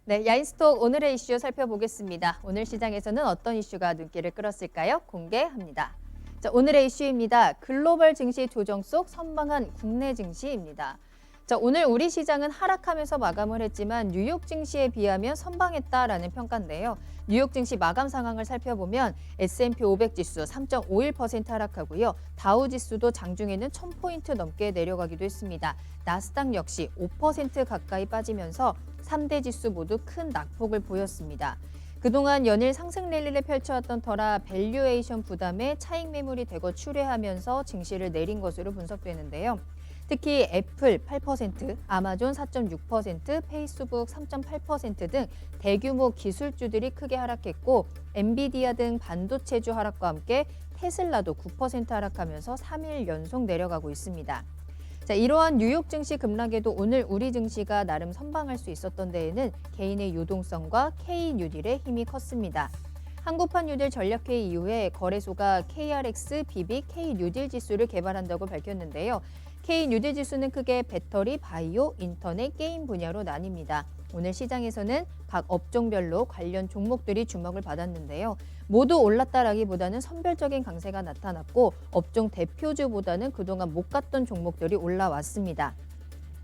네, 야인스톡 오늘의 이슈 살펴보겠습니다. 오늘 시장에서는 어떤 이슈가 눈길을 끌었을까요? 공개합니다. 자, 오늘의 이슈입니다. 글로벌 증시 조정 속 선방한 국내 증시입니다. 자, 오늘 우리 시장은 하락하면서 마감을 했지만 뉴욕 증시에 비하면 선방했다라는 평가인데요. 뉴욕 증시 마감 상황을 살펴보면 S&P 500 지수 3.51% 하락하고요. 다우 지수도 장중에는 1000포인트 넘게 내려가기도 했습니다. 나스닥 역시 5% 가까이 빠지면서 3대 지수 모두 큰 낙폭을 보였습니다. 그동안 연일 상승 랠리를 펼쳐왔던 터라 밸류에이션 부담에 차익 매물이 대거 출회하면서 증시를 내린 것으로 분석되는데요. 특히 애플 8%, 아마존 4.6%, 페이스북 3.8% 등 대규모 기술주들이 크게 하락했고 엔비디아 등 반도체주 하락과 함께 테슬라도 9% 하락하면서 3일 연속 내려가고 있습니다. 자, 이러한 뉴욕 증시 급락에도 오늘 우리 증시가 나름 선방할 수 있었던 데에는 개인의 유동성과 K뉴딜의 힘이 컸습니다. 한국판 뉴딜 전략회의 이후에 거래소가 KRX, BB, K뉴딜 지수를 개발한다고 밝혔는데요. K뉴딜 지수는 크게 배터리, 바이오, 인터넷, 게임 분야로 나뉩니다. 오늘 시장에서는 각 업종별로 관련 종목들이 주목을 받았는데요. 모두 올랐다라기보다는 선별적인 강세가 나타났고 업종 대표주보다는 그동안 못 갔던 종목들이 올라왔습니다.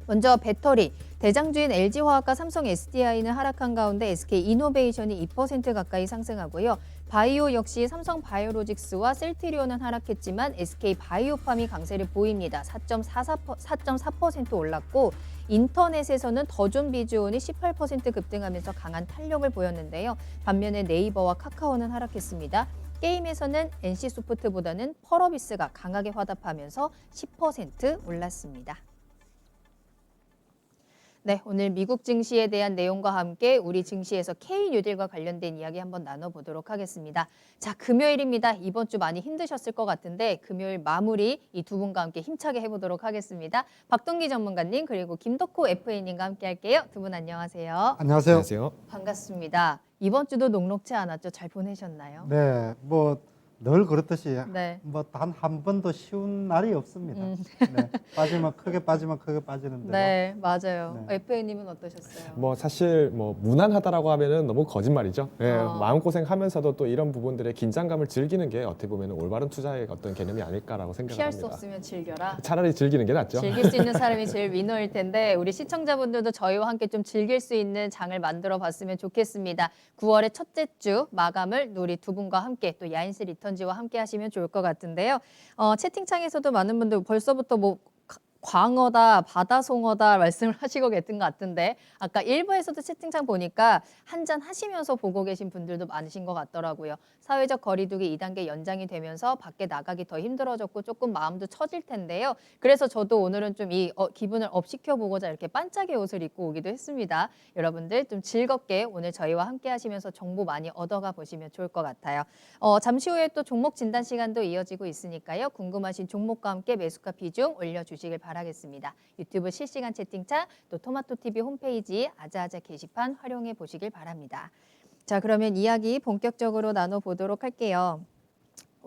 먼저 배터리, 대장주인 LG화학과 삼성 SDI는 하락한 가운데 SK이노베이션이 2% 가까이 상승하고요. 바이오 역시 삼성 바이오로직스와 셀트리온은 하락했지만 SK바이오팜이 강세를 보입니다. 4.4% 올랐고 인터넷에서는 더존 비주온이 18% 급등하면서 강한 탄력을 보였는데요. 반면에 네이버와 카카오는 하락했습니다. 게임에서는 NC소프트보다는 펄어비스가 강하게 화답하면서 10% 올랐습니다. 네, 오늘 미국 증시에 대한 내용과 함께 우리 증시에서 K뉴딜과 관련된 이야기 한번 나눠보도록 하겠습니다. 자, 금요일입니다. 이번 주 많이 힘드셨을 것 같은데 금요일 마무리 이 두 분과 함께 힘차게 해보도록 하겠습니다. 박동기 전문가님 그리고 김덕호 FA님과 함께 할게요. 두 분 안녕하세요. 안녕하세요. 안녕하세요. 반갑습니다. 이번 주도 녹록지 않았죠? 잘 보내셨나요? 네, 뭐 늘 그렇듯이 네. 뭐 단 한 번도 쉬운 날이 없습니다. 네, 빠지면 크게 빠지는 대로. 네, 맞아요. 네. FA님은 어떠셨어요? 뭐 사실 뭐 무난하다라고 하면은 너무 거짓말이죠. 예, 마음고생하면서도 또 이런 부분들의 긴장감을 즐기는 게 어떻게 보면 올바른 투자의 어떤 개념이 아닐까라고 피할 생각합니다. 수 없으면 즐겨라. 차라리 즐기는 게 낫죠. 즐길 수 있는 사람이 제일 위너일 텐데 우리 시청자분들도 저희와 함께 좀 즐길 수 있는 장을 만들어 봤으면 좋겠습니다. 9월의 첫째 주 마감을 우리 두 분과 함께 또 야인스 리턴지와 함께 하시면 좋을 것 같은데요. 채팅창에서도 많은 분들 벌써부터 뭐 광어다, 바다송어다 말씀을 하시고 계신 것 같은데 아까 1부에서도 채팅창 보니까 한잔 하시면서 보고 계신 분들도 많으신 것 같더라고요. 사회적 거리두기 2단계 연장이 되면서 밖에 나가기 더 힘들어졌고 조금 마음도 처질 텐데요. 그래서 저도 오늘은 좀 이 기분을 업시켜보고자 이렇게 반짝의 옷을 입고 오기도 했습니다. 여러분들 좀 즐겁게 오늘 저희와 함께 하시면서 정보 많이 얻어가 보시면 좋을 것 같아요. 잠시 후에 또 종목 진단 시간도 이어지고 있으니까요. 궁금하신 종목과 함께 매수가 비중 올려주시길 바라겠습니다. 유튜브 실시간 채팅창 또 토마토TV 홈페이지 아자아자 게시판 활용해 보시길 바랍니다. 자, 그러면 이야기 본격적으로 나눠보도록 할게요.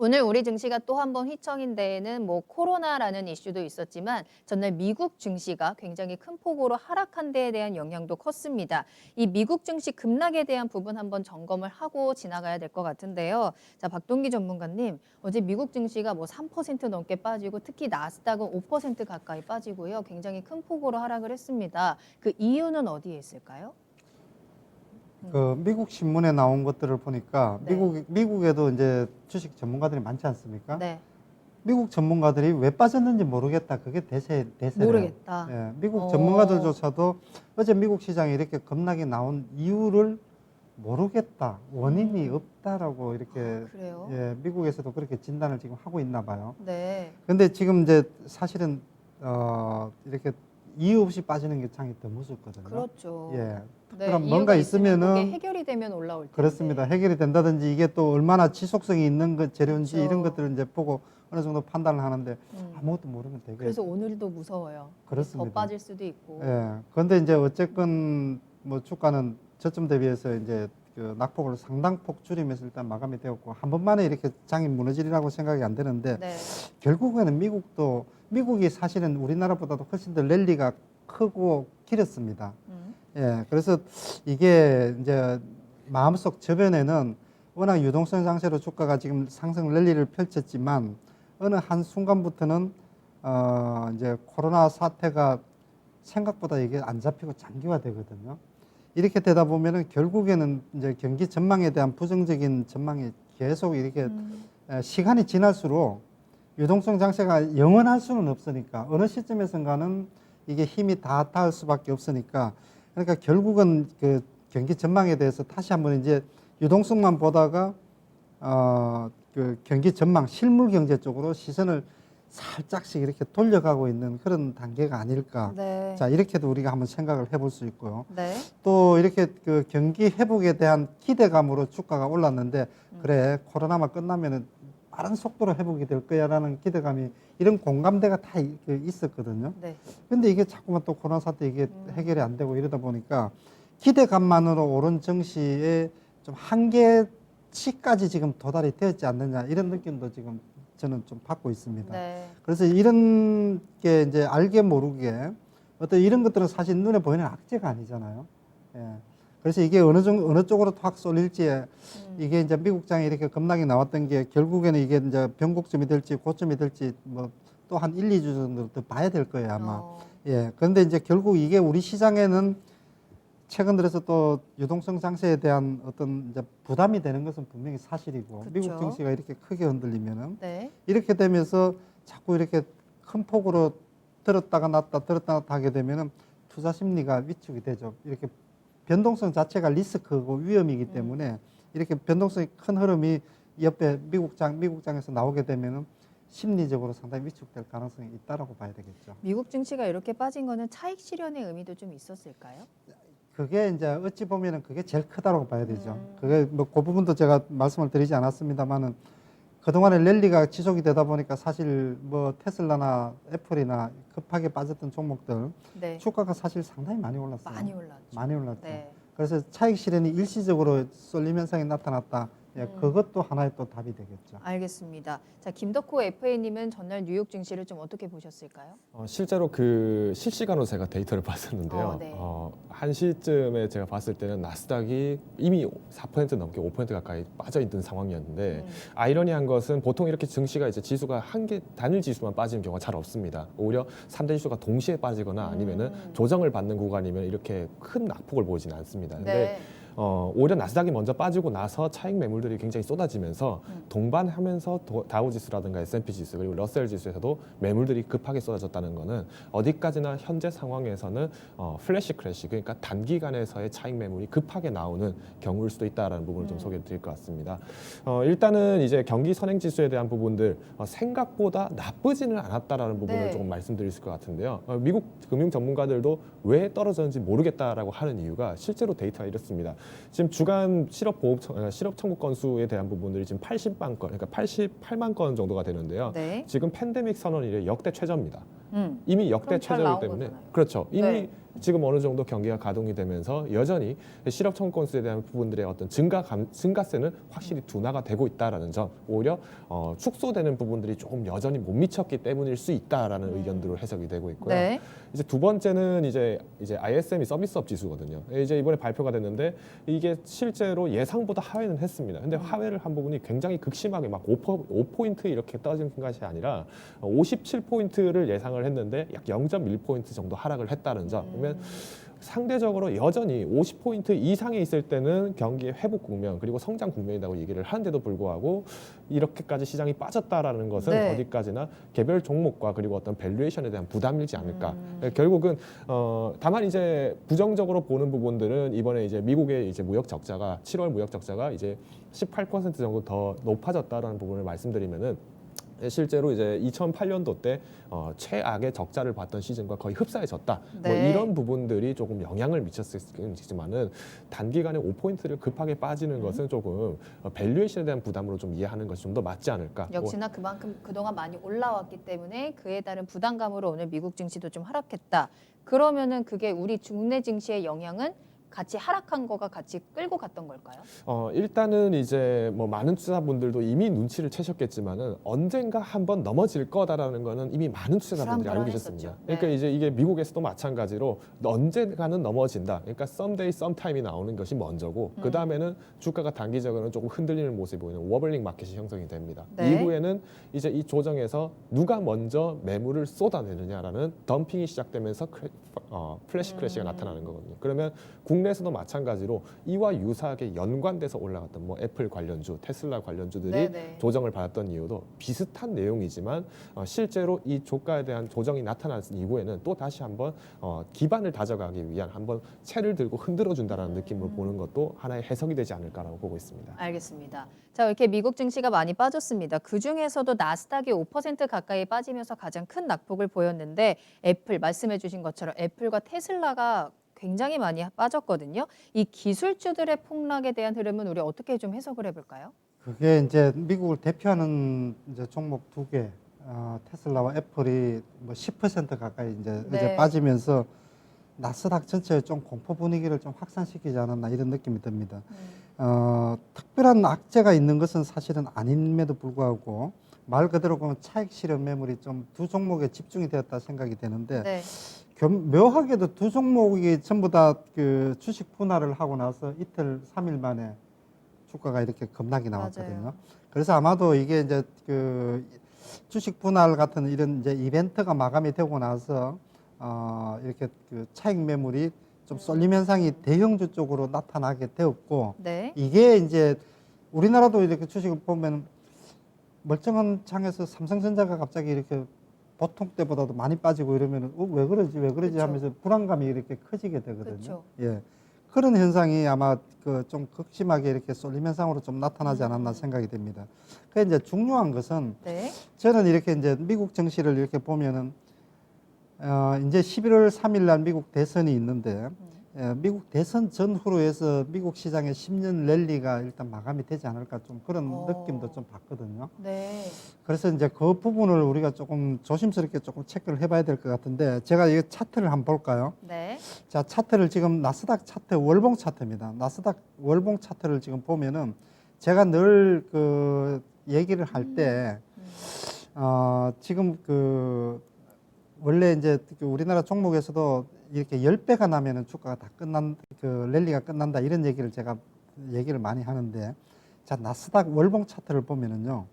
오늘 우리 증시가 또 한 번 휘청인 데에는 뭐 코로나라는 이슈도 있었지만 전날 미국 증시가 굉장히 큰 폭으로 하락한 데에 대한 영향도 컸습니다. 이 미국 증시 급락에 대한 부분 한번 점검을 하고 지나가야 될 것 같은데요. 자, 박동기 전문가님, 어제 미국 증시가 뭐 3% 넘게 빠지고 특히 나스닥은 5% 가까이 빠지고요. 굉장히 큰 폭으로 하락을 했습니다. 그 이유는 어디에 있을까요? 그 미국 신문에 나온 것들을 보니까 네. 미국에도 이제 주식 전문가들이 많지 않습니까? 네, 미국 전문가들이 왜 빠졌는지 모르겠다. 그게 대세래요. 모르겠다. 예, 미국 어. 전문가들조차도 어제 미국 시장에 이렇게 급락이 나온 이유를 모르겠다. 원인이 없다라고 이렇게 그래요? 예, 미국에서도 그렇게 진단을 지금 하고 있나 봐요. 네. 근데 지금 이제 사실은 이렇게 이유 없이 빠지는 게 장이 더 무섭거든요. 그렇죠. 예. 네, 그럼 이유가 뭔가 있으면 그게 있으면은 해결이 되면 올라올 텐데. 그렇습니다. 해결이 된다든지 이게 또 얼마나 지속성이 있는 것 재료인지 그렇죠. 이런 것들을 이제 보고 어느 정도 판단을 하는데 아무것도 모르면 되게 그래서 오늘도 무서워요. 그렇습니다. 더 빠질 수도 있고. 예. 그런데 이제 어쨌건 뭐 주가는 저점 대비해서 이제 그 낙폭을 상당폭 줄이면서 일단 마감이 되었고 한 번만에 이렇게 장이 무너지리라고 생각이 안 되는데 네. 결국에는 미국이 사실은 우리나라보다도 훨씬 더 랠리가 크고 길었습니다. 예, 예, 그래서 이게 이제 마음속 저변에는 워낙 유동성 장세로 주가가 지금 상승 랠리를 펼쳤지만 어느 한 순간부터는 이제 코로나 사태가 생각보다 이게 안 잡히고 장기화되거든요. 이렇게 되다 보면은 결국에는 이제 경기 전망에 대한 부정적인 전망이 계속 이렇게 시간이 지날수록 유동성 장세가 영원할 수는 없으니까 어느 시점에선가는 이게 힘이 다 닿을 수밖에 없으니까 그러니까 결국은 그 경기 전망에 대해서 다시 한번 이제 유동성만 보다가 그 경기 전망 실물 경제 쪽으로 시선을 살짝씩 이렇게 돌려가고 있는 그런 단계가 아닐까. 네. 자, 이렇게도 우리가 한번 생각을 해볼 수 있고요. 네. 또 이렇게 그 경기 회복에 대한 기대감으로 주가가 올랐는데 그래 코로나만 끝나면은 빠른 속도로 회복이 될 거야라는 기대감이 이런 공감대가 다 있었거든요. 네. 근데 이게 자꾸만 또 코로나 사태 이게 해결이 안 되고 이러다 보니까 기대감만으로 오른 증시의 좀 한계치까지 지금 도달이 되었지 않느냐 이런 느낌도 지금 저는 좀 받고 있습니다. 네. 그래서 이런 게 이제 알게 모르게 어떤 이런 것들은 사실 눈에 보이는 악재가 아니잖아요. 예. 그래서 이게 어느 쪽으로 확 쏠릴지 이게 이제 미국장에 이렇게 급락이 나왔던 게 결국에는 이게 이제 변곡점이 될지 고점이 될지 뭐 또 한 1, 2주 정도 더 봐야 될 거예요 아마. 예. 그런데 이제 결국 이게 우리 시장에는 최근 들어서 또 유동성 장세에 대한 어떤 이제 부담이 되는 것은 분명히 사실이고 그쵸. 미국 증시가 이렇게 크게 흔들리면은 네. 이렇게 되면서 자꾸 이렇게 큰 폭으로 들었다가 놨다 하게 되면은 투자 심리가 위축이 되죠. 이렇게 변동성 자체가 리스크고 위험이기 때문에 이렇게 변동성이 큰 흐름이 옆에 미국장에서 나오게 되면은 심리적으로 상당히 위축될 가능성이 있다라고 봐야 되겠죠. 미국 증시가 이렇게 빠진 거는 차익 실현의 의미도 좀 있었을까요? 그게 이제 어찌 보면은 그게 제일 크다라고 봐야 되죠. 그게 뭐 그 부분도 제가 말씀을 드리지 않았습니다만은 그동안에 랠리가 지속이 되다 보니까 사실 뭐 테슬라나 애플이나 급하게 빠졌던 종목들 네. 주가가 사실 상당히 많이 올랐어요. 많이 올랐죠. 많이 올랐죠. 네. 그래서 차익 실현이 일시적으로 쏠림 현상이 나타났다. 예, 그것도 하나의 또 답이 되겠죠. 알겠습니다. 자, 김덕호 FA님은 전날 뉴욕 증시를 좀 어떻게 보셨을까요? 실제로 그 실시간으로 제가 데이터를 봤었는데요. 네. 한 시점에 제가 봤을 때는 나스닥이 이미 4% 넘게 5% 가까이 빠져 있는 상황이었는데 아이러니한 것은 보통 이렇게 증시가 이제 지수가 한 개 단일 지수만 빠지는 경우가 잘 없습니다. 오히려 3대 지수가 동시에 빠지거나 아니면은 조정을 받는 구간이면 이렇게 큰 낙폭을 보이지는 않습니다. 근데 네. 오히려 나스닥이 먼저 빠지고 나서 차익 매물들이 굉장히 쏟아지면서 동반하면서 다우지수라든가 S&P 지수 그리고 러셀 지수에서도 매물들이 급하게 쏟아졌다는 것은 어디까지나 현재 상황에서는 플래시 크래시 그러니까 단기간에서의 차익 매물이 급하게 나오는 경우일 수도 있다라는 부분을 좀 소개해 드릴 것 같습니다. 일단은 이제 경기 선행 지수에 대한 부분들 생각보다 나쁘지는 않았다라는 부분을 네. 조금 말씀드릴 것 같은데요. 미국 금융 전문가들도 왜 떨어졌는지 모르겠다라고 하는 이유가 실제로 데이터가 이렇습니다. 지금 주간 실업 청구 건수에 대한 부분들이 지금 80만 건, 그러니까 88만 건 정도가 되는데요. 네. 지금 팬데믹 선언 이래 역대 최저입니다. 음. 이미 역대 그럼 잘 최저이기 나온 때문에 거잖아요. 그렇죠. 이미 네. 지금 어느 정도 경기가 가동이 되면서 여전히 실업 청구 건수에 대한 부분들의 어떤 증가세는 확실히 둔화가 되고 있다라는 점, 오히려 축소되는 부분들이 조금 여전히 못 미쳤기 때문일 수 있다라는 의견들로 해석이 되고 있고요. 네. 이제 두 번째는 이제 ISM이 서비스업 지수거든요. 이제 이번에 발표가 됐는데 이게 실제로 예상보다 하회는 했습니다. 근데 하회를 한 부분이 굉장히 극심하게 막 5포인트 이렇게 떨어진 것이 아니라 57포인트를 예상을 했는데 약 0.1포인트 정도 하락을 했다는 점. 그러면 상대적으로 여전히 50포인트 이상에 있을 때는 경기의 회복 국면 그리고 성장 국면이라고 얘기를 하는데도 불구하고 이렇게까지 시장이 빠졌다라는 것은 네. 어디까지나 개별 종목과 그리고 어떤 밸류에이션에 대한 부담이지 않을까. 결국은 다만 이제 부정적으로 보는 부분들은 이번에 이제 미국의 이제 무역 적자가 7월 무역 적자가 이제 18% 정도 더 높아졌다라는 부분을 말씀드리면은 실제로 이제 2008년도 때 최악의 적자를 봤던 시즌과 거의 흡사해졌다. 네. 뭐 이런 부분들이 조금 영향을 미쳤을 수 있지만은 단기간에 5포인트를 급하게 빠지는 것은 조금 밸류에이션에 대한 부담으로 좀 이해하는 것이 좀 더 맞지 않을까. 역시나 그만큼 그동안 많이 올라왔기 때문에 그에 따른 부담감으로 오늘 미국 증시도 좀 하락했다. 그러면은 그게 우리 국내 증시의 영향은 같이 하락한 거가 같이 끌고 갔던 걸까요? 일단은 이제 뭐 많은 투자분들도 이미 눈치를 채셨겠지만은 언젠가 한번 넘어질 거다라는 거는 이미 많은 투자자분들이 알고 계셨습니다. 불안불안했었죠. 그러니까 네. 이제 이게 미국에서도 마찬가지로 언젠가는 넘어진다. 그러니까 someday, sometime이 나오는 것이 먼저고 그 다음에는 주가가 단기적으로는 조금 흔들리는 모습이 보이는 워블링 마켓이 형성이 됩니다. 네. 이후에는 이제 이 조정에서 누가 먼저 매물을 쏟아내느냐라는 덤핑이 시작되면서 플래시 크래시가 나타나는 거거든요. 그러면 국내에서도 마찬가지로 이와 유사하게 연관돼서 올라갔던 뭐 애플 관련주, 테슬라 관련주들이 네네. 조정을 받았던 이유도 비슷한 내용이지만 실제로 이 조가에 대한 조정이 나타난 이후에는 또 다시 한번 기반을 다져가기 위한 한번 채를 들고 흔들어 준다라는 느낌으로 보는 것도 하나의 해석이 되지 않을까라고 보고 있습니다. 알겠습니다. 자, 이렇게 미국 증시가 많이 빠졌습니다. 그중에서도 나스닥이 5% 가까이 빠지면서 가장 큰 낙폭을 보였는데 애플 말씀해 주신 것처럼 애플과 테슬라가 굉장히 많이 빠졌거든요. 이 기술주들의 폭락에 대한 흐름은 우리 어떻게 좀 해석을 해볼까요? 그게 이제 미국을 대표하는 이제 종목 두 개, 테슬라와 애플이 뭐 10% 가까이 이제 네. 어제 빠지면서 나스닥 전체에 좀 공포 분위기를 좀 확산시키지 않았나 이런 느낌이 듭니다. 특별한 악재가 있는 것은 사실은 아님에도 불구하고 말 그대로 보면 차익 실현 매물이 좀 두 종목에 집중이 되었다 생각이 되는데 네. 묘하게도 두 종목이 전부 다 그 주식 분할을 하고 나서 이틀, 3일 만에 주가가 이렇게 급락이 나왔거든요. 맞아요. 그래서 아마도 이게 이제 그 주식 분할 같은 이런 이제 이벤트가 마감이 되고 나서 이렇게 그 차익 매물이 좀 쏠림 현상이 대형주 쪽으로 나타나게 되었고 네. 이게 이제 우리나라도 이렇게 주식을 보면 멀쩡한 장에서 삼성전자가 갑자기 이렇게 보통 때보다도 많이 빠지고 이러면 왜 그러지 그쵸. 하면서 불안감이 이렇게 커지게 되거든요. 그쵸. 예. 그런 현상이 아마 그 좀 극심하게 이렇게 쏠림 현상으로 좀 나타나지 않았나 생각이 됩니다. 그 이제 중요한 것은 네. 저는 이렇게 이제 미국 정시를 이렇게 보면은 이제 11월 3일 날 미국 대선이 있는데 미국 대선 전후로 해서 미국 시장의 10년 랠리가 일단 마감이 되지 않을까 좀 그런 느낌도 좀 받거든요. 네. 그래서 이제 그 부분을 우리가 조금 조심스럽게 조금 체크를 해봐야 될 것 같은데 제가 이 차트를 한번 볼까요? 네. 자, 차트를 지금 나스닥 차트 월봉 차트입니다. 나스닥 월봉 차트를 지금 보면은 제가 늘 그 얘기를 할 때 지금 그 원래 이제 그 우리나라 종목에서도 이렇게 10배가 나면은 주가가 다 그 랠리가 끝난다 이런 얘기를 제가 얘기를 많이 하는데 자, 나스닥 월봉 차트를 보면은요.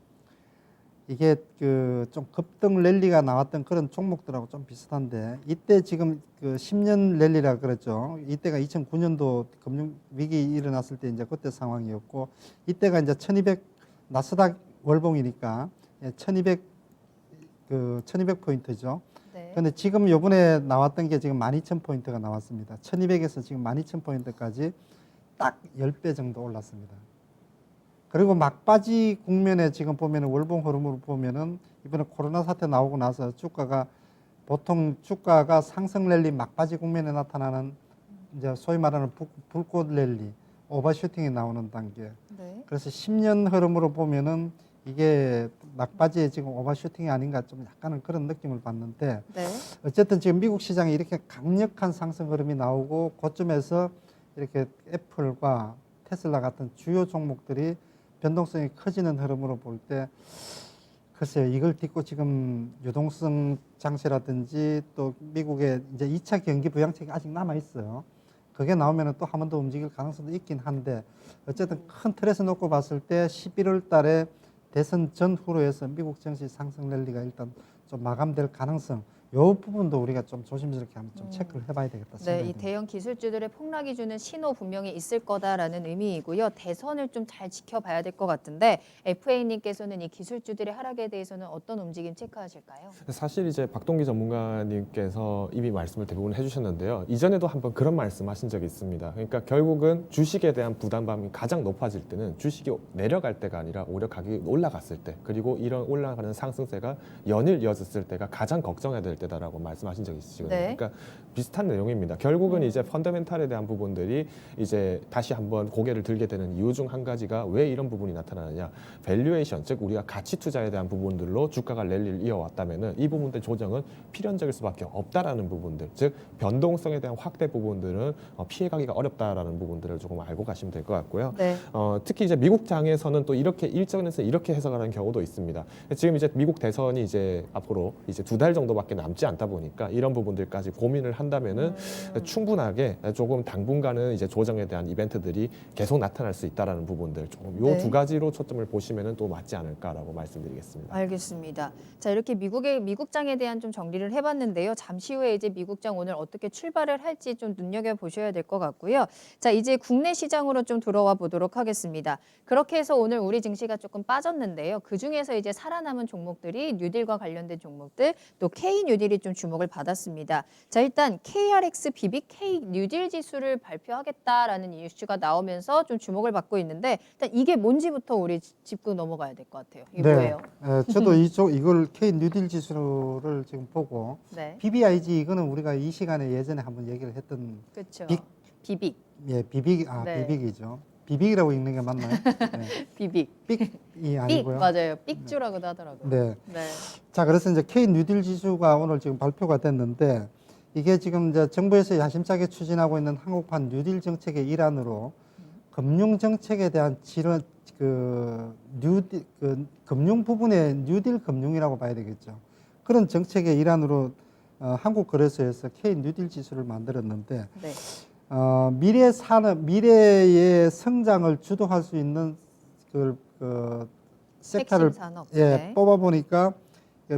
이게 그 좀 급등 랠리가 나왔던 그런 종목들하고 좀 비슷한데 이때 지금 그 10년 랠리라 그랬죠. 이때가 2009년도 금융 위기 일어났을 때 이제 그때 상황이었고 이때가 이제 1200 나스닥 월봉이니까 1200포인트죠. 네. 근데 지금 요번에 나왔던 게 지금 12,000포인트가 나왔습니다. 1200에서 지금 12,000포인트까지 딱 10배 정도 올랐습니다. 그리고 막바지 국면에 지금 보면은 월봉 흐름으로 보면은 이번에 코로나 사태 나오고 나서 주가가 보통 주가가 상승 랠리 막바지 국면에 나타나는 이제 소위 말하는 불꽃 랠리, 오버슈팅이 나오는 단계. 네. 그래서 10년 흐름으로 보면은 이게 막바지에 지금 오버슈팅이 아닌가 좀 약간은 그런 느낌을 받는데 네. 어쨌든 지금 미국 시장에 이렇게 강력한 상승 흐름이 나오고 그쯤에서 이렇게 애플과 테슬라 같은 주요 종목들이 변동성이 커지는 흐름으로 볼 때 글쎄요 이걸 딛고 지금 유동성 장세라든지 또 미국의 이제 2차 경기 부양책이 아직 남아 있어요. 그게 나오면 또 한 번 더 움직일 가능성도 있긴 한데 어쨌든 큰 틀에서 놓고 봤을 때 11월 달에 대선 전후로 해서 미국 증시 상승 랠리가 일단 좀 마감될 가능성 이 부분도 우리가 좀 조심스럽게 한번 좀 체크를 해봐야 되겠다 네, 생각이 이 듭니다. 대형 기술주들의 폭락이 주는 신호 분명히 있을 거다라는 의미이고요. 대선을 좀 잘 지켜봐야 될 것 같은데 FA님께서는 이 기술주들의 하락에 대해서는 어떤 움직임 체크하실까요? 사실 이제 박동기 전문가님께서 이미 말씀을 대부분 해주셨는데요. 이전에도 한번 그런 말씀하신 적이 있습니다. 그러니까 결국은 주식에 대한 부담감이 가장 높아질 때는 주식이 내려갈 때가 아니라 오히려 가격이 올라갔을 때, 그리고 이런 올라가는 상승세가 연일 이어졌을 때가 가장 걱정해야 될 투자할 때다라고 말씀하신 적이 있으시거든요. 네. 그러니까 비슷한 내용입니다. 결국은 이제 펀더멘탈에 대한 부분들이 이제 다시 한번 고개를 들게 되는 이유 중 한 가지가 왜 이런 부분이 나타나느냐. 밸류에이션, 즉 우리가 가치 투자에 대한 부분들로 주가가 랠리를 이어왔다면은 이 부분들 조정은 필연적일 수밖에 없다라는 부분들, 즉 변동성에 대한 확대 부분들은 피해가기가 어렵다라는 부분들을 조금 알고 가시면 될 것 같고요. 네. 특히 이제 미국 장에서는 또 이렇게 일정에서 이렇게 해석하는 경우도 있습니다. 지금 이제 미국 대선이 이제 앞으로 이제 2달 정도밖에 남지 않다 보니까 이런 부분들까지 고민을 한다면은 충분하게 조금 당분간은 이제 조정에 대한 이벤트들이 계속 나타날 수 있다라는 부분들 조금 요 네. 두 가지로 초점을 보시면은 또 맞지 않을까라고 말씀드리겠습니다. 알겠습니다. 자, 이렇게 미국장에 대한 좀 정리를 해봤는데요. 잠시 후에 이제 미국장 오늘 어떻게 출발을 할지 좀 눈여겨보셔야 될 것 같고요. 자, 이제 국내 시장으로 좀 들어와 보도록 하겠습니다. 그렇게 해서 오늘 우리 증시가 조금 빠졌는데요. 그중에서 이제 살아남은 종목들이 뉴딜과 관련된 종목들, 또 K 뉴딜이 좀 주목을 받았습니다. 자, 일단 KRX BB K 뉴딜 지수를 발표하겠다라는 이슈가 나오면서 좀 주목을 받고 있는데 일단 이게 뭔지부터 우리 짚고 넘어가야 될 것 같아요. 이게 뭐예요? 저도 이걸 K 뉴딜 지수를 지금 보고 네, BBIG 이거는 우리가 이 시간에 예전에 한번 얘기를 했던 그렇죠. 빅. 비빅, 비빅이죠. 비빅이라고 읽는 게 맞나요? 네. 비빅, 빅이 삑 아니고요. 맞아요. 삑주라고도 하더라고요. 네. 네. 자, 그래서 이제 K 뉴딜 지수가 오늘 지금 발표가 됐는데 이게 지금 이제 정부에서 야심차게 추진하고 있는 한국판 뉴딜 정책의 일환으로 금융 정책에 대한 금융 부분의 뉴딜 금융이라고 봐야 되겠죠. 그런 정책의 일환으로 한국거래소에서 K 뉴딜 지수를 만들었는데 네. 미래의 성장을 주도할 수 있는 그 섹터를 핵심 산업. 예, 네. 뽑아 보니까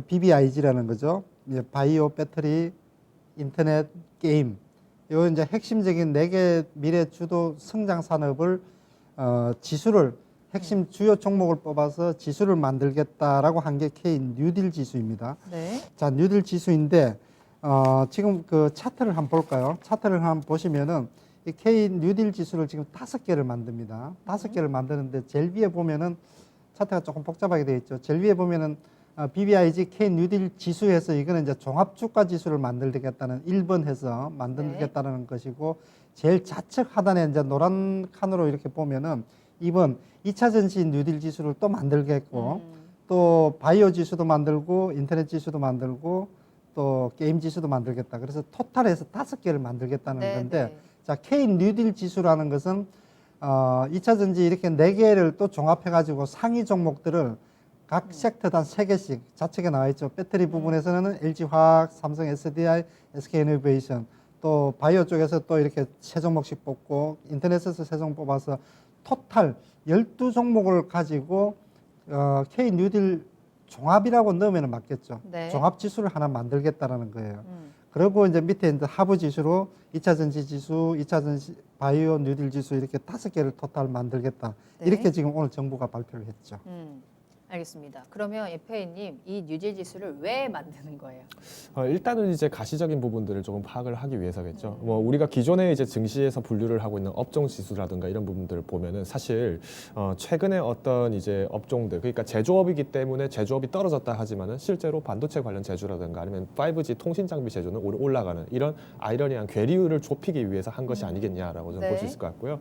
BBIG라는 거죠. 예, 바이오, 배터리, 인터넷, 게임. 요 이제 핵심적인 4개 미래 주도 성장 산업을 지수를 핵심 주요 종목을 뽑아서 지수를 만들겠다라고 한 게 K 뉴딜 지수입니다. 네. 자, 뉴딜 지수인데 지금 그 차트를 한번 볼까요? 차트를 한번 보시면은 이 K 뉴딜 지수를 지금 5개를 만듭니다. 5개를 만드는데 제일 위에 보면은 차트가 조금 복잡하게 되어 있죠. 제일 위에 보면은 BBIG K 뉴딜 지수에서 이거는 이제 종합 주가 지수를 만들겠다는 1번 해서 만들겠다는 것이고 제일 좌측 하단에 이제 노란 칸으로 이렇게 보면은 2번 2차 전지 뉴딜 지수를 또 만들겠고 또 바이오 지수도 만들고 인터넷 지수도 만들고 또 게임 지수도 만들겠다. 그래서 토탈해서 5개를 만들겠다는 네, 건데 네. 자, K 뉴딜 지수라는 것은 2차 전지 이렇게 4개를 또 종합해 가지고 상위 종목들을 각 섹터당 3개씩 좌측에 나와 있죠. 배터리 부분에서는 LG화학, 삼성 SDI, SK이노베이션 또 바이오 쪽에서 또 이렇게 3종목씩 뽑고 인터넷에서 3종목 뽑아서 토탈 12종목을 가지고 K 뉴딜 종합이라고 넣으면 맞겠죠. 네. 종합 지수를 하나 만들겠다라는 거예요. 그리고 이제 밑에 이제 하부 지수로 2차 전지 지수, 2차 전지 바이오 뉴딜 지수 이렇게 5개를 토탈 만들겠다. 네. 이렇게 지금 오늘 정부가 발표를 했죠. 알겠습니다. 그러면 예페이님 이 뉴딜 지수를 왜 만드는 거예요? 일단은 이제 가시적인 부분들을 조금 파악을 하기 위해서겠죠. 뭐 우리가 기존에 이제 증시에서 분류를 하고 있는 업종 지수라든가 이런 부분들을 보면은 사실 최근에 어떤 이제 업종들, 그러니까 제조업이기 때문에 제조업이 떨어졌다 하지만은 실제로 반도체 관련 제조라든가 아니면 5G 통신 장비 제조는 올라가는 이런 아이러니한 괴리율을 좁히기 위해서 한 것이 아니겠냐라고 좀 볼 수 네. 있을 것 같고요.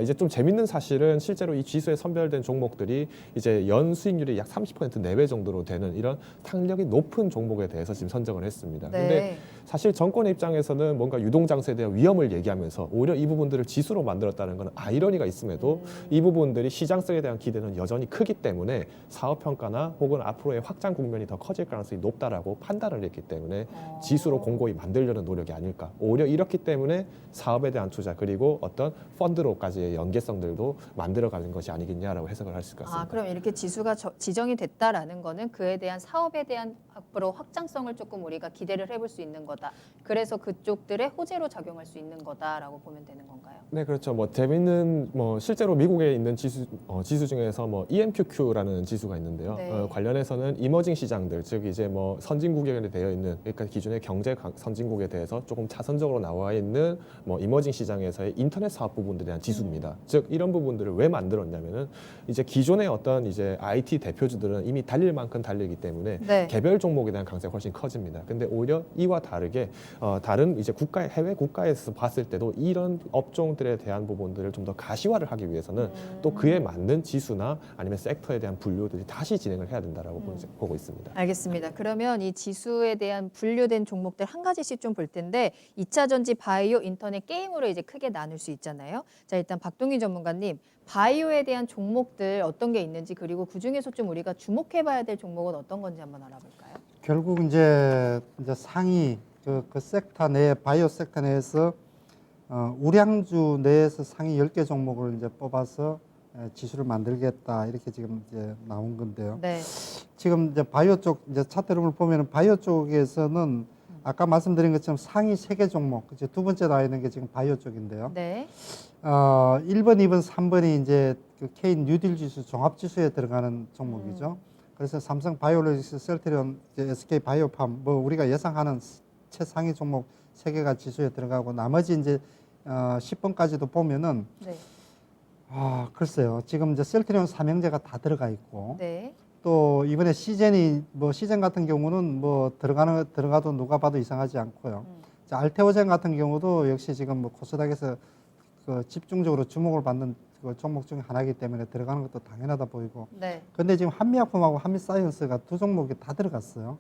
이제 좀 재밌는 사실은 실제로 이 지수에 선별된 종목들이 이제 연 수익률이 약 30% 내외 정도로 되는 이런 상력이 높은 종목에 대해서 지금 선정을 했습니다. 네. 근데 사실 정권의 입장에서는 뭔가 유동장세에 대한 위험을 얘기하면서 오히려 이 부분들을 지수로 만들었다는 건 아이러니가 있음에도 이 부분들이 시장성에 대한 기대는 여전히 크기 때문에 사업 평가나 혹은 앞으로의 확장 국면이 더 커질 가능성이 높다라고 판단을 했기 때문에 지수로 공고히 만들려는 노력이 아닐까. 오히려 이렇기 때문에 사업에 대한 투자 그리고 어떤 펀드로까지의 연계성들도 만들어가는 것이 아니겠냐라고 해석을 할 수 있을 것 같습니다. 그럼 이렇게 지수가 지정이 됐다라는 거는 그에 대한 사업에 대한 앞으로 확장성을 조금 우리가 기대를 해볼 수 있는 거다. 그래서 그쪽들의 호재로 작용할 수 있는 거다라고 보면 되는 건가요? 네, 그렇죠. 뭐 재밌는 뭐 실제로 미국에 있는 지수 중에서 뭐 EMQQ라는 지수가 있는데요. 네. 관련해서는 이머징 시장들, 즉 이제 뭐 선진국에 되어 있는, 그러니까 기존의 선진국에 대해서 조금 차선적으로 나와 있는 뭐 이머징 시장에서의 인터넷 사업 부분들에 대한 지수입니다. 즉 이런 부분들을 왜 만들었냐면은 이제 기존의 어떤 이제 IT 대표주들은 이미 달릴 만큼 달리기 때문에 네. 개별 종목에 대한 강세가 훨씬 커집니다. 근데 오히려 이와 다르게 다른 이제 해외 국가에서 봤을 때도 이런 업종들에 대한 부분들을 좀 더 가시화를 하기 위해서는 또 그에 맞는 지수나 아니면 섹터에 대한 분류들이 다시 진행을 해야 된다라고 보고 있습니다. 알겠습니다. 그러면 이 지수에 대한 분류된 종목들 한 가지씩 좀 볼 텐데 2차 전지, 바이오, 인터넷, 게임으로 이제 크게 나눌 수 있잖아요. 자, 일단 박동희 전문가님, 바이오에 대한 종목들 어떤 게 있는지 그리고 그 중에서 좀 우리가 주목해봐야 될 종목은 어떤 건지 한번 알아볼까요? 결국 이제 상위 그 섹터 내 바이오 섹터 내에서 우량주 내에서 상위 10개 종목을 이제 뽑아서 지수를 만들겠다 이렇게 지금 이제 나온 건데요. 네. 지금 이제 바이오 쪽 이제 차트를 보면은 바이오 쪽에서는 아까 말씀드린 것처럼 상위 3개 종목, 이제 두 번째 나와 있는 게 지금 바이오 쪽인데요. 네. 1번, 2번, 3번이 이제 그 K 뉴딜 지수 종합 지수에 들어가는 종목이죠. 그래서 삼성 바이오로직스, 셀트리온, SK 바이오팜 뭐 우리가 예상하는 최상위 종목 3개가 지수에 들어가고 나머지 이제 10번까지도 보면은 네. 글쎄요. 지금 이제 셀트리온 삼형제가 다 들어가 있고 네. 또 이번에 시젠이 뭐 시젠 같은 경우는 뭐 들어가도 누가 봐도 이상하지 않고요. 자, 알테오젠 같은 경우도 역시 지금 뭐 코스닥에서 그 집중적으로 주목을 받는 그 종목 중에 하나이기 때문에 들어가는 것도 당연하다 보이고. 네. 근데 지금 한미약품하고 한미사이언스가 두 종목이 다 들어갔어요.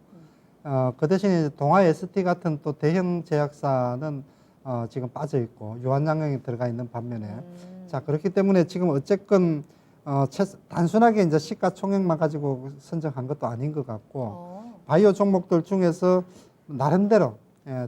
그 대신에 동아 ST 같은 또 대형 제약사는 지금 빠져 있고 유한양령이 들어가 있는 반면에 자, 그렇기 때문에 지금 어쨌건 단순하게 이제 시가총액만 가지고 선정한 것도 아닌 것 같고 바이오 종목들 중에서 나름대로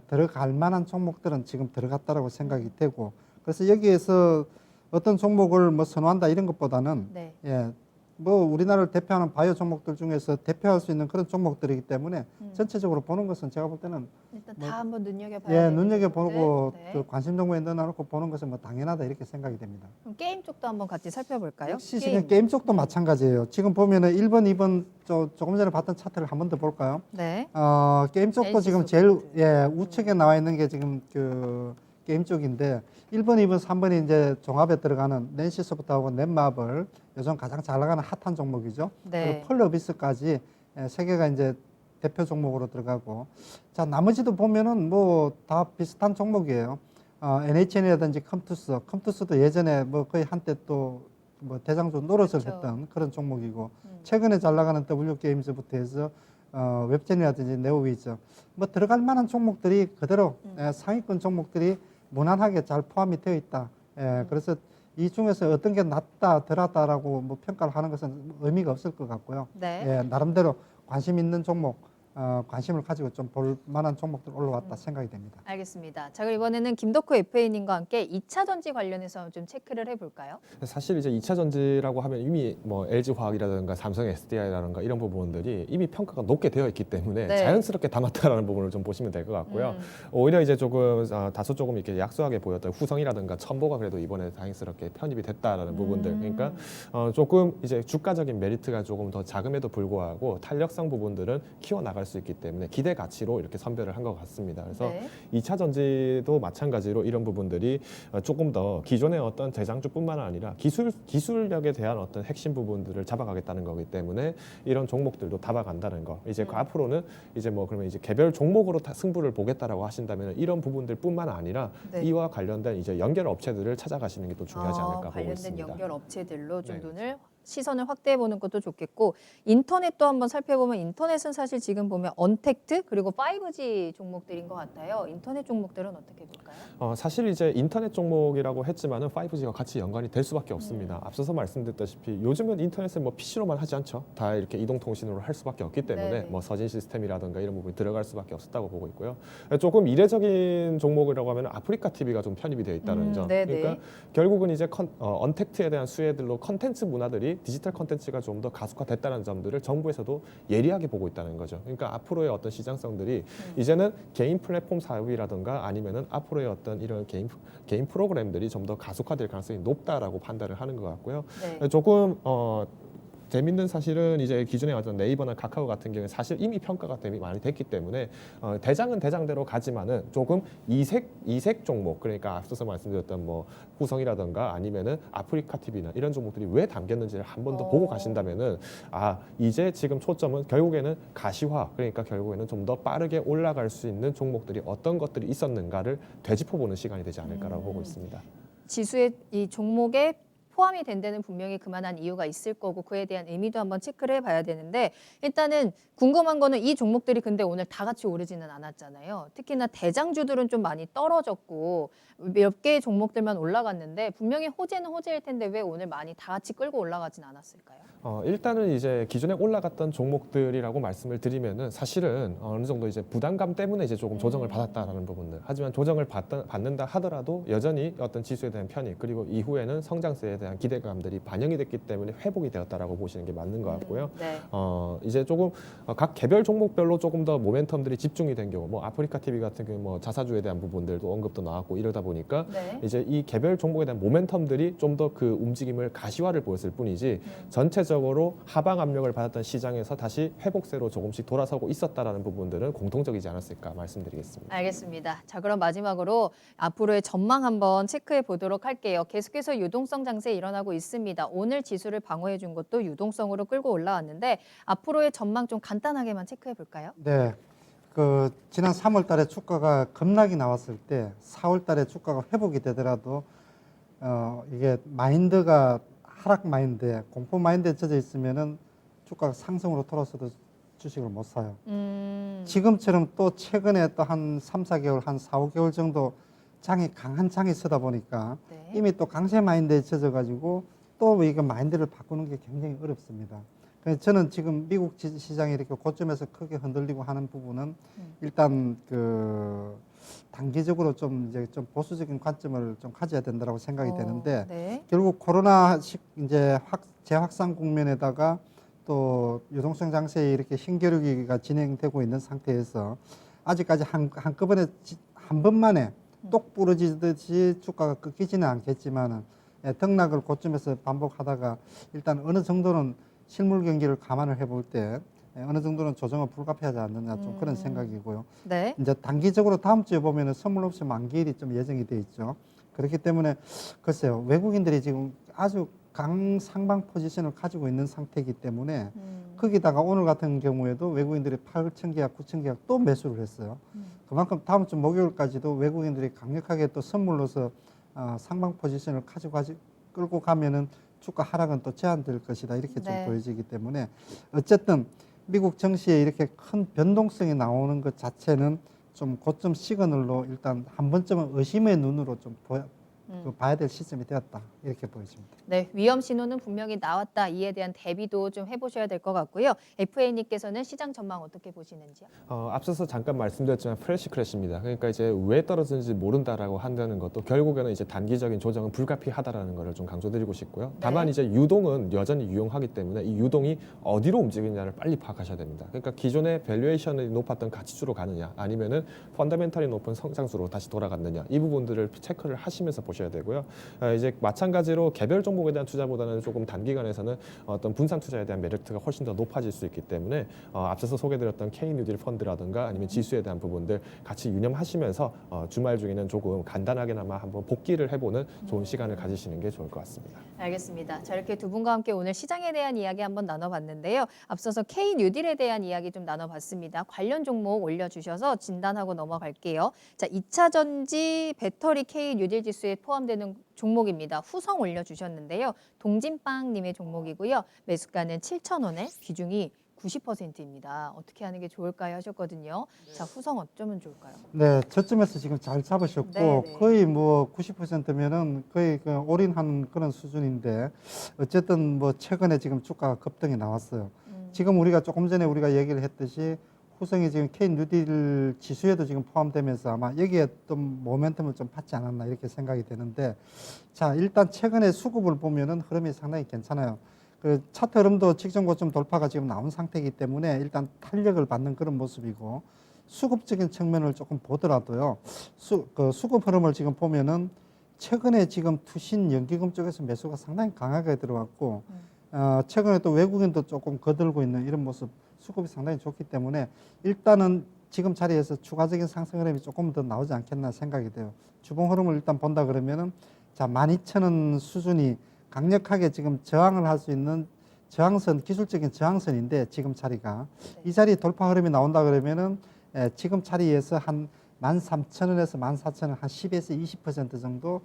들어갈 만한 종목들은 지금 들어갔다라고 생각이 되고 그래서 여기에서 어떤 종목을 뭐 선호한다 이런 것보다는 네. 뭐 우리나라를 대표하는 바이오 종목들 중에서 대표할 수 있는 그런 종목들이기 때문에 전체적으로 보는 것은 제가 볼 때는 일단 뭐, 다 한번 눈여겨봐야 되는 눈여겨보고 종목들. 네. 그 관심 종목에 넣어놓고 보는 것은 뭐 당연하다 이렇게 생각이 됩니다. 그럼 게임 쪽도 한번 같이 살펴볼까요? 역시 지금 게임 쪽도 마찬가지예요. 지금 보면은 1번, 2번 조금 전에 봤던 차트를 한 번 더 볼까요? 네. 게임 쪽도 NC 지금 제일 소프트. 우측에 나와 있는 게 지금 그 게임 쪽인데 1번, 2번, 3번이 이제 종합에 들어가는 낸시 소프트하고 넷마블 요즘 가장 잘 나가는 핫한 종목이죠. 네. 그리고 펄러비스까지 세 개가 이제 대표 종목으로 들어가고 자 나머지도 보면은 뭐 다 비슷한 종목이에요. NHN이라든지 컴투스도 예전에 뭐 거의 한때 또 뭐 대장주 노릇을 그렇죠. 했던 그런 종목이고 최근에 잘 나가는 W게임즈부터 해서 웹젠이라든지 네오위저 뭐 들어갈 만한 종목들이 그대로 상위권 종목들이 무난하게 잘 포함이 되어 있다. 그래서 이 중에서 어떤 게 낫다, 덜하다라고 뭐 평가를 하는 것은 의미가 없을 것 같고요. 네. 나름대로 관심 있는 종목, 관심을 가지고 좀 볼 만한 종목들 올라왔다 생각이 됩니다. 알겠습니다. 자, 그럼 이번에는 김덕호 FA님과 함께 2차 전지 관련해서 좀 체크를 해볼까요? 사실 이제 2차 전지라고 하면 이미 뭐 LG화학이라든가 삼성 SDI라든가 이런 부분들이 이미 평가가 높게 되어 있기 때문에 네. 자연스럽게 담았다라는 부분을 좀 보시면 될 것 같고요. 오히려 이제 조금 다소 조금 이렇게 약소하게 보였던 후성이라든가 첨보가 그래도 이번에 다행스럽게 편입이 됐다라는 부분들. 그러니까 조금 이제 주가적인 메리트가 조금 더 작음에도 불구하고 탄력성 부분들은 키워 나갈 수 있기 때문에 기대 가치로 이렇게 선별을 한 것 같습니다. 그래서 네. 2차 전지도 마찬가지로 이런 부분들이 조금 더 기존의 어떤 대장주뿐만 아니라 기술력에 대한 어떤 핵심 부분들을 잡아가겠다는 거기 때문에 이런 종목들도 잡아간다는 거. 이제 그 앞으로는 이제 뭐 그러면 이제 개별 종목으로 승부를 보겠다라고 하신다면 이런 부분들뿐만 아니라 네. 이와 관련된 이제 연결 업체들을 찾아가시는 게 또 중요하지 않을까 보고 관련된 있습니다. 연결 업체들로 좀 네. 눈을 시선을 확대해 보는 것도 좋겠고 인터넷도 한번 살펴보면 인터넷은 사실 지금 보면 언택트 그리고 5G 종목들인 것 같아요. 인터넷 종목들은 어떻게 볼까요? 사실 이제 인터넷 종목이라고 했지만은 5G가 같이 연관이 될 수밖에 없습니다. 앞서서 말씀드렸다시피 요즘은 인터넷을 뭐 PC로만 하지 않죠. 다 이렇게 이동통신으로 할 수밖에 없기 때문에 네네. 뭐 서진 시스템이라든가 이런 부분이 들어갈 수밖에 없었다고 보고 있고요. 조금 이례적인 종목이라고 하면 아프리카 TV가 좀 편입이 되어 있다는 점. 네네. 그러니까 결국은 이제 언택트에 대한 수혜들로 컨텐츠 문화들이 점들이 디지털 컨텐츠가 좀 더 가속화됐다는 점들을 정부에서도 예리하게 보고 있다는 거죠. 그러니까 앞으로의 어떤 시장성들이 이제는 개인 플랫폼 사업이라든가 아니면은 앞으로의 어떤 이런 개인 프로그램들이 좀 더 가속화될 가능성이 높다라고 판단을 하는 것 같고요. 네. 조금 재밌는 사실은 이제 기존에 어떤 네이버나 카카오 같은 경우에 사실 이미 평가가 되게 많이 됐기 때문에 대장은 대장대로 가지만은 조금 이색 종목, 그러니까 앞서서 말씀드렸던 뭐 후성이라든가 아니면은 아프리카 TV나 이런 종목들이 왜 담겼는지를 한 번 더 보고 가신다면은 이제 지금 초점은 결국에는 가시화, 그러니까 결국에는 좀 더 빠르게 올라갈 수 있는 종목들이 어떤 것들이 있었는가를 되짚어보는 시간이 되지 않을까라고 보고 있습니다. 지수의 이 종목에 포함이 된 데는 분명히 그만한 이유가 있을 거고 그에 대한 의미도 한번 체크를 해봐야 되는데 일단은 궁금한 거는 이 종목들이 근데 오늘 다 같이 오르지는 않았잖아요. 특히나 대장주들은 좀 많이 떨어졌고 몇 개의 종목들만 올라갔는데 분명히 호재는 호재일 텐데 왜 오늘 많이 다 같이 끌고 올라가진 않았을까요? 일단은 이제 기존에 올라갔던 종목들이라고 말씀을 드리면은 사실은 어느 정도 이제 부담감 때문에 이제 조금 조정을 받았다라는 부분들. 하지만 조정을 받는다 하더라도 여전히 어떤 지수에 대한 편익 그리고 이후에는 성장세에 대한 기대감들이 반영이 됐기 때문에 회복이 되었다라고 보시는 게 맞는 것 같고요. 네. 이제 조금 각 개별 종목별로 조금 더 모멘텀들이 집중이 된 경우, 뭐 아프리카 TV 같은 경우 뭐 자사주에 대한 부분들도 언급도 나왔고 이러다 보니까 네. 이제 이 개별 종목에 대한 모멘텀들이 좀 더 그 움직임을 가시화를 보였을 뿐이지 전체적으로 하방 압력을 받았던 시장에서 다시 회복세로 조금씩 돌아서고 있었다라는 부분들은 공통적이지 않았을까 말씀드리겠습니다. 알겠습니다. 자, 그럼 마지막으로 앞으로의 전망 한번 체크해 보도록 할게요. 계속해서 유동성 장세 일어나고 있습니다. 오늘 지수를 방어해 준 것도 유동성으로 끌고 올라왔는데 앞으로의 전망 좀 간단하게만 체크해 볼까요? 네. 그 지난 3월 달에 주가가 급락이 나왔을 때 4월 달에 주가가 회복이 되더라도 이게 마인드가 하락 마인드에 공포 마인드에 젖어 있으면은 주가가 상승으로 돌아서도 주식을 못 사요. 지금처럼 또 최근에 또 한 3, 4개월, 한 4, 5개월 정도 강한 장이 서다 보니까 네. 이미 또 강세 마인드에 젖어 가지고 또 이거 마인드를 바꾸는 게 굉장히 어렵습니다. 그래서 저는 지금 미국 시장이 이렇게 고점에서 크게 흔들리고 하는 부분은 일단 그 단기적으로 좀 이제 좀 보수적인 관점을 좀 가져야 된다고 생각이 되는데 네. 결국 코로나 이제 재확산 국면에다가 또 유동성 장세에 이렇게 힘겨루기가 진행되고 있는 상태에서 아직까지 한꺼번에 한 번만에 똑 부러지듯이 주가가 꺾이지는 않겠지만은 등락을 고점에서 반복하다가 일단 어느 정도는 실물 경기를 감안을 해볼 때 어느 정도는 조정은 불가피하지 않느냐 좀 그런 생각이고요. 네. 이제 단기적으로 다음 주에 보면은 선물 옵션 만기일이 좀 예정이 돼 있죠. 그렇기 때문에 글쎄요, 외국인들이 지금 아주 강상방 포지션을 가지고 있는 상태이기 때문에 거기다가 오늘 같은 경우에도 외국인들이 8천 계약, 9천 계약 또 매수를 했어요. 그만큼 다음 주 목요일까지도 외국인들이 강력하게 또 선물로서 상방 포지션을 끌고 가면은 주가 하락은 또 제한될 것이다 이렇게 좀 네. 보여지기 때문에 어쨌든 미국 증시에 이렇게 큰 변동성이 나오는 것 자체는 좀 고점 시그널로 일단 한 번쯤은 의심의 눈으로 좀 봐야 될 시점이 되었다 이렇게 보여집니다. 네, 위험 신호는 분명히 나왔다. 이에 대한 대비도 좀 해보셔야 될 것 같고요. FA님께서는 시장 전망 어떻게 보시는지요? 앞서서 잠깐 말씀드렸지만 프레시 크래시입니다. 그러니까 이제 왜 떨어지는지 모른다라고 한다는 것도 결국에는 이제 단기적인 조정은 불가피하다라는 것을 좀 강조드리고 싶고요. 다만 네. 이제 유동은 여전히 유용하기 때문에 이 유동이 어디로 움직이느냐를 빨리 파악하셔야 됩니다. 그러니까 기존의 밸류에이션이 높았던 가치주로 가느냐 아니면은 펀더멘털이 높은 성장수로 다시 돌아갔느냐 이 부분들을 체크를 하시면서 보셔야 되고요. 이제 마찬가지로 개별 종목에 대한 투자보다는 조금 단기간에서는 어떤 분산 투자에 대한 메리트가 훨씬 더 높아질 수 있기 때문에 앞서서 소개드렸던 K 뉴딜 펀드라든가 아니면 지수에 대한 부분들 같이 유념하시면서 주말 중에는 조금 간단하게나마 한번 복귀를 해보는 좋은 시간을 가지시는 게 좋을 것 같습니다. 알겠습니다. 자, 이렇게 두 분과 함께 오늘 시장에 대한 이야기 한번 나눠봤는데요. 앞서서 K 뉴딜에 대한 이야기 좀 나눠봤습니다. 관련 종목 올려주셔서 진단하고 넘어갈게요. 자, 2차 전지 배터리 K 뉴딜 지수에 포함되는 종목입니다. 후성 올려주셨는데요. 동진빵님의 종목이고요. 매수가는 7,000원에 비중이 90%입니다. 어떻게 하는 게 좋을까요 하셨거든요. 자, 후성 어쩌면 좋을까요? 네, 저점에서 지금 잘 잡으셨고 네, 네. 거의 뭐 90%면은 거의 그 올인한 그런 수준인데 어쨌든 뭐 최근에 지금 주가가 급등이 나왔어요. 지금 우리가 조금 전에 우리가 얘기를 했듯이 후성이 지금 K 뉴딜 지수에도 지금 포함되면서 아마 여기에 좀 모멘텀을 좀 받지 않았나 이렇게 생각이 되는데 자 일단 최근에 수급을 보면은 흐름이 상당히 괜찮아요. 그 차트 흐름도 직전 고점 돌파가 지금 나온 상태이기 때문에 일단 탄력을 받는 그런 모습이고 수급적인 측면을 조금 보더라도요. 수급 흐름을 지금 보면은 최근에 지금 투신 연기금 쪽에서 매수가 상당히 강하게 들어왔고 최근에 또 외국인도 조금 거들고 있는 이런 모습 수급이 상당히 좋기 때문에 일단은 지금 자리에서 추가적인 상승 흐름이 조금 더 나오지 않겠나 생각이 돼요. 주봉 흐름을 일단 본다 그러면은 자 12,000원 수준이 강력하게 지금 저항을 할 수 있는 저항선, 기술적인 저항선인데 지금 자리가 이 자리 돌파 흐름이 나온다 그러면은 지금 자리에서 한 13,000원에서 14,000원 한 10에서 20% 정도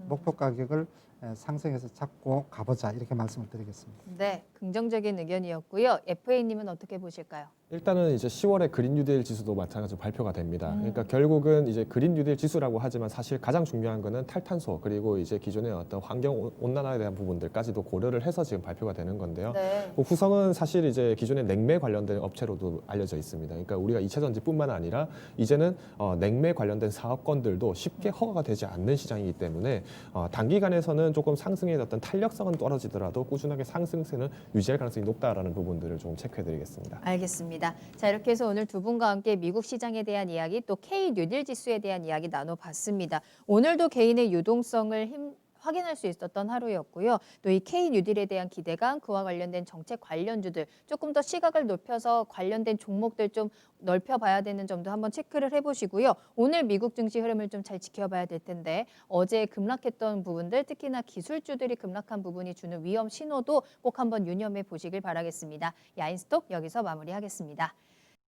목표 가격을 상승해서 잡고 가보자 이렇게 말씀을 드리겠습니다. 네, 긍정적인 의견이었고요. FA님은 어떻게 보실까요? 일단은 이제 10월에 그린 뉴딜 지수도 마찬가지로 발표가 됩니다. 그러니까 결국은 이제 그린 뉴딜 지수라고 하지만 사실 가장 중요한 거는 탈탄소 그리고 이제 기존의 어떤 환경 온난화에 대한 부분들까지도 고려를 해서 지금 발표가 되는 건데요. 네. 후성은 사실 이제 기존의 냉매 관련된 업체로도 알려져 있습니다. 그러니까 우리가 2차 전지뿐만 아니라 이제는 냉매 관련된 사업권들도 쉽게 허가가 되지 않는 시장이기 때문에 단기간에서는 조금 상승의 어떤 탄력성은 떨어지더라도 꾸준하게 상승세는 유지할 가능성이 높다라는 부분들을 좀 체크해드리겠습니다. 알겠습니다. 자, 이렇게 해서 오늘 두 분과 함께 미국 시장에 대한 이야기 또 K 뉴딜 지수에 대한 이야기 나눠봤습니다. 오늘도 개인의 유동성을 확인할 수 있었던 하루였고요. 또 이 K 뉴딜에 대한 기대감, 그와 관련된 정책 관련주들 조금 더 시각을 높여서 관련된 종목들 좀 넓혀봐야 되는 점도 한번 체크를 해보시고요. 오늘 미국 증시 흐름을 좀 잘 지켜봐야 될 텐데 어제 급락했던 부분들, 특히나 기술주들이 급락한 부분이 주는 위험 신호도 꼭 한번 유념해 보시길 바라겠습니다. 야인스톱 여기서 마무리하겠습니다.